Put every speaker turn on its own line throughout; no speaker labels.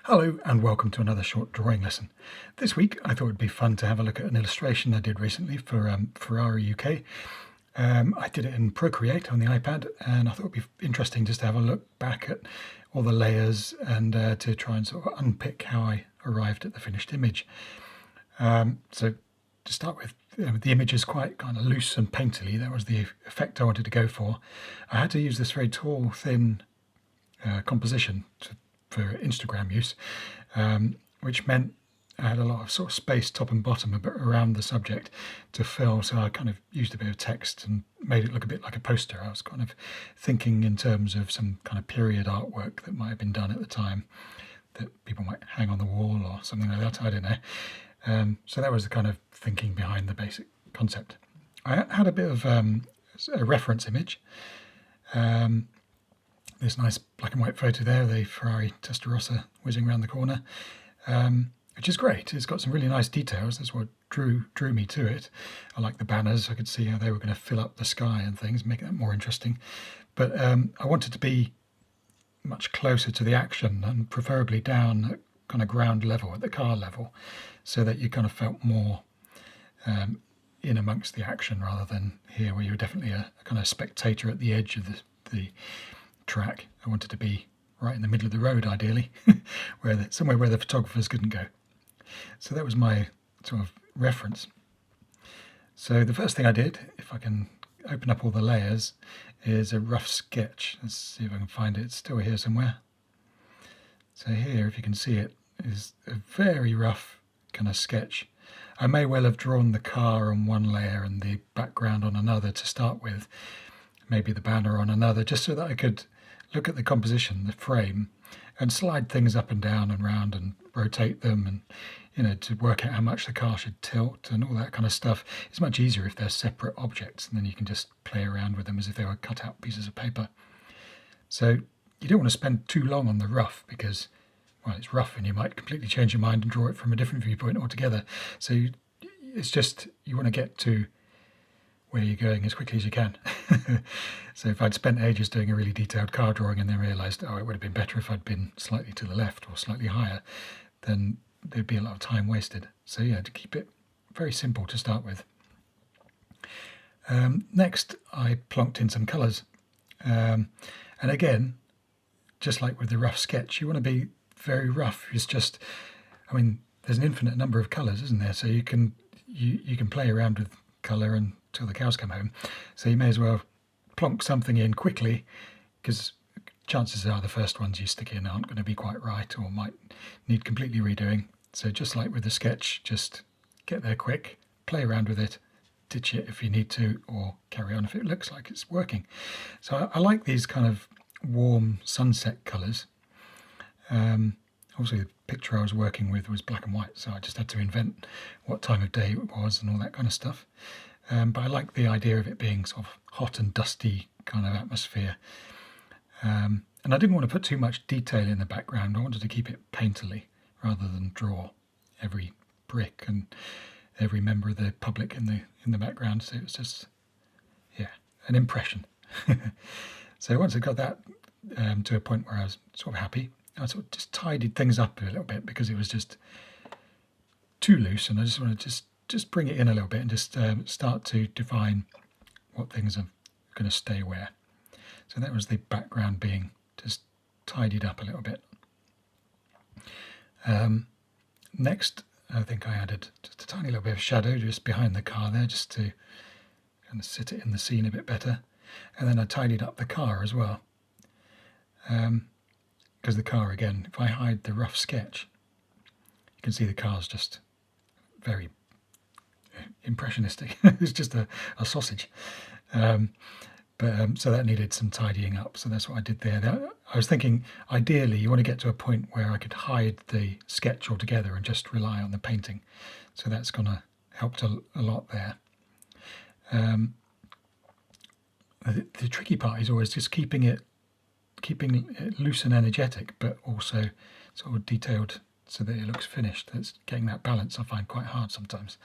Hello and welcome to another short drawing lesson. This week I thought it would be fun to have a look at an illustration I did recently for Ferrari UK. I did it in Procreate on the iPad, and I thought it would be interesting just to have a look back at all the layers and to try and sort of unpick how I arrived at the finished image. So to start with, the image is quite kind of loose and painterly. That was the effect I wanted to go for. I had to use this very tall, thin composition for Instagram use, which meant I had a lot of sort of space top and bottom around the subject to fill. So I kind of used a bit of text and made it look a bit like a poster. I was kind of thinking in terms of some kind of period artwork that might have been done at the time that people might hang on the wall or something like that. I don't know. So that was the kind of thinking behind the basic concept. I had a bit of a reference image. This nice black and white photo there, the Ferrari Testarossa whizzing around the corner, which is great. It's got some really nice details. That's what drew me to it. I like the banners. I could see how they were going to fill up the sky and things, make that more interesting. But I wanted to be much closer to the action and preferably down at kind of ground level, at the car level, so that you kind of felt more in amongst the action rather than here where you were definitely a kind of spectator at the edge of the track. I wanted to be right in the middle of the road, ideally, somewhere where the photographers couldn't go. So that was my sort of reference. So the first thing I did, if I can open up all the layers, is a rough sketch. Let's see if I can find it. It's still here somewhere. So here, if you can see it, is a very rough kind of sketch. I may well have drawn the car on one layer and the background on another to start with, maybe the banner on another, just so that I could look at the composition, the frame, and slide things up and down and round and rotate them, and to work out how much the car should tilt and all that kind of stuff. It's much easier if they're separate objects, and then you can just play around with them as if they were cut out pieces of paper. So you don't want to spend too long on the rough because, well, it's rough and you might completely change your mind and draw it from a different viewpoint altogether. So it's just, you want to get to where you're going as quickly as you can. So if I'd spent ages doing a really detailed car drawing and then realised, it would have been better if I'd been slightly to the left or slightly higher, then there'd be a lot of time wasted. So yeah, to keep it very simple to start with. Next, I plonked in some colours. And again, just like with the rough sketch, you want to be very rough. It's just, there's an infinite number of colours, isn't there? So you can play around with colour until the cows come home. So you may as well plonk something in quickly, because chances are the first ones you stick in aren't going to be quite right or might need completely redoing. So just like with the sketch, just get there quick, play around with it, ditch it if you need to, or carry on if it looks like it's working. So I like these kind of warm sunset colours. Obviously the picture I was working with was black and white, so I just had to invent what time of day it was and all that kind of stuff. But I like the idea of it being sort of hot and dusty kind of atmosphere. And I didn't want to put too much detail in the background. I wanted to keep it painterly rather than draw every brick and every member of the public in the background. So it was just, an impression. So once I got that to a point where I was sort of happy, I sort of just tidied things up a little bit because it was just too loose, and I just want to just bring it in a little bit and just start to define what things are going to stay where. So that was the background being just tidied up a little bit. Next, I think I added just a tiny little bit of shadow just behind the car there, just to kind of sit it in the scene a bit better. And then I tidied up the car as well. Because the car, again, if I hide the rough sketch, you can see the car's just very impressionistic. It's just a sausage. So that needed some tidying up. So that's what I did there. I was thinking, ideally, you want to get to a point where I could hide the sketch altogether and just rely on the painting. So that's going to help a lot there. The tricky part is always just keeping it loose and energetic, but also sort of detailed so that it looks finished. That's getting that balance I find quite hard sometimes.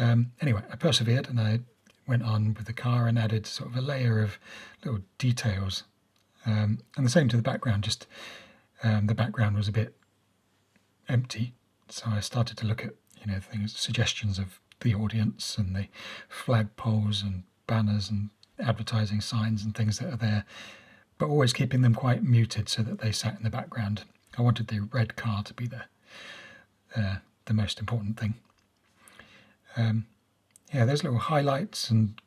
Anyway, I persevered and I went on with the car and added sort of a layer of little details, and the same to the background. Just the background was a bit empty. So I started to look at, things, suggestions of the audience and the flagpoles and banners and advertising signs and things that are there, but always keeping them quite muted so that they sat in the background. I wanted the red car to be the most important thing. There's little highlights, and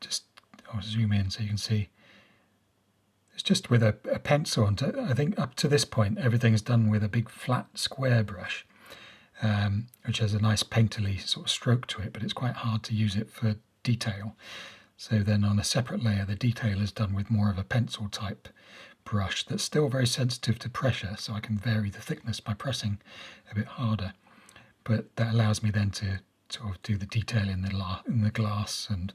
just I'll zoom in so you can see. It's just with a pencil, and I think up to this point everything's done with a big flat square brush, which has a nice painterly sort of stroke to it, but it's quite hard to use it for detail. So then on a separate layer, the detail is done with more of a pencil type brush that's still very sensitive to pressure, so I can vary the thickness by pressing a bit harder. But that allows me then to sort of do the detail in the glass and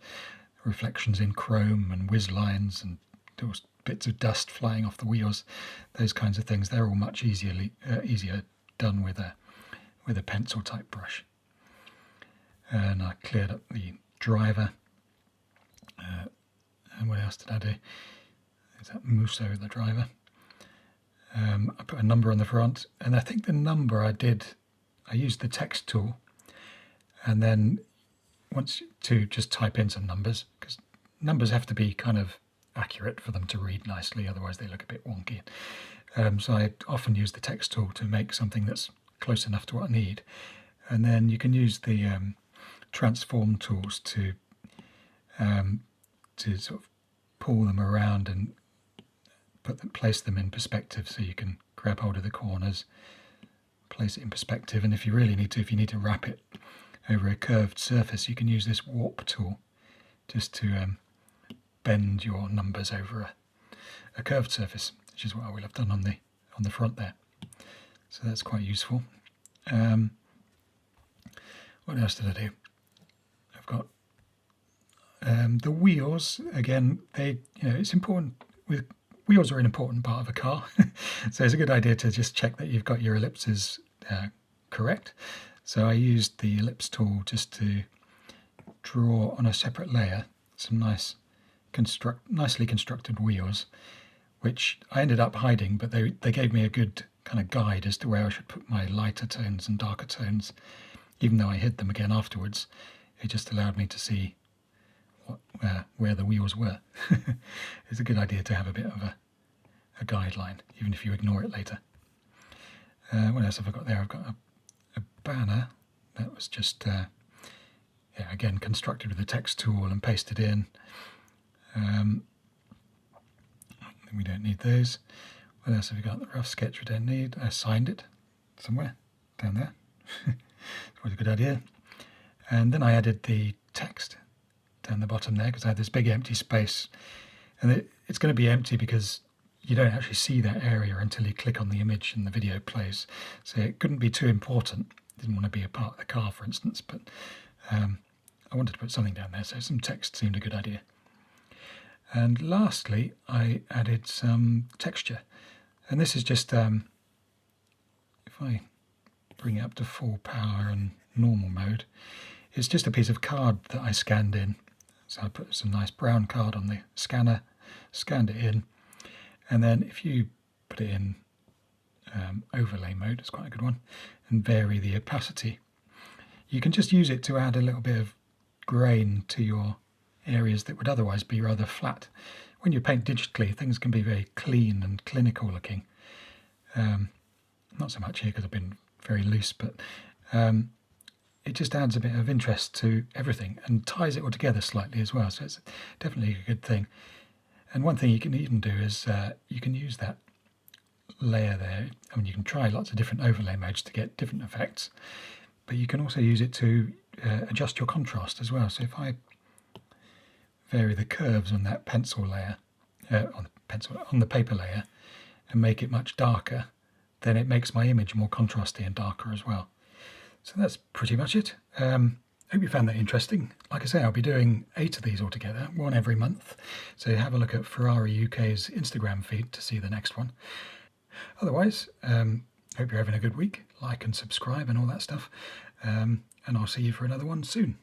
reflections in chrome and whiz lines and those bits of dust flying off the wheels, those kinds of things. They're all much easier done with a pencil type brush. And I cleared up the driver. And what else did I do? Is that Musso, the driver? I put a number on the front, and I think the number I used the text tool, and then once to just type in some numbers, because numbers have to be kind of accurate for them to read nicely, otherwise they look a bit wonky. So I often use the text tool to make something that's close enough to what I need. And then you can use the transform tools to sort of pull them around and place them in perspective, so you can grab hold of the corners, place it in perspective, and if you really need to, if you need to wrap it over a curved surface, you can use this warp tool just to bend your numbers over a curved surface, which is what I will have done on the front there. So that's quite useful. What else did I do? I've got the wheels. Again, it's important. Wheels are an important part of a car, so it's a good idea to just check that you've got your ellipses correct. So I used the ellipse tool just to draw on a separate layer some nicely constructed wheels, which I ended up hiding, but they gave me a good kind of guide as to where I should put my lighter tones and darker tones. Even though I hid them again afterwards, it just allowed me to see where the wheels were. It's a good idea to have a bit of a guideline, even if you ignore it later. What else have I got there? I've got a banner that was just, again, constructed with the text tool and pasted in. We don't need those. What else have we got? The rough sketch we don't need. I signed it somewhere down there. It's always a good idea. And then I added the text down the bottom there, because I had this big empty space, and it's going to be empty because you don't actually see that area until you click on the image and the video plays. So it couldn't be too important. Didn't want to be a part of the car, for instance, but I wanted to put something down there, so some text seemed a good idea. And lastly, I added some texture, and this is just if I bring it up to full power and normal mode, it's just a piece of card that I scanned in. So I put some nice brown card on the scanner, scanned it in, and then if you put it in overlay mode, it's quite a good one, and vary the opacity, you can just use it to add a little bit of grain to your areas that would otherwise be rather flat. When you paint digitally, things can be very clean and clinical looking. Not so much here because I've been very loose, but it just adds a bit of interest to everything and ties it all together slightly as well. So it's definitely a good thing. And one thing you can even do is you can use that layer there. I mean, you can try lots of different overlay modes to get different effects, but you can also use it to adjust your contrast as well. So if I vary the curves on that pencil layer, on the paper layer, and make it much darker, then it makes my image more contrasty and darker as well. So that's pretty much it. Hope you found that interesting. Like I say, I'll be doing 8 of these altogether, one every month. So have a look at Ferrari UK's Instagram feed to see the next one. Otherwise, hope you're having a good week. Like and subscribe and all that stuff. And I'll see you for another one soon.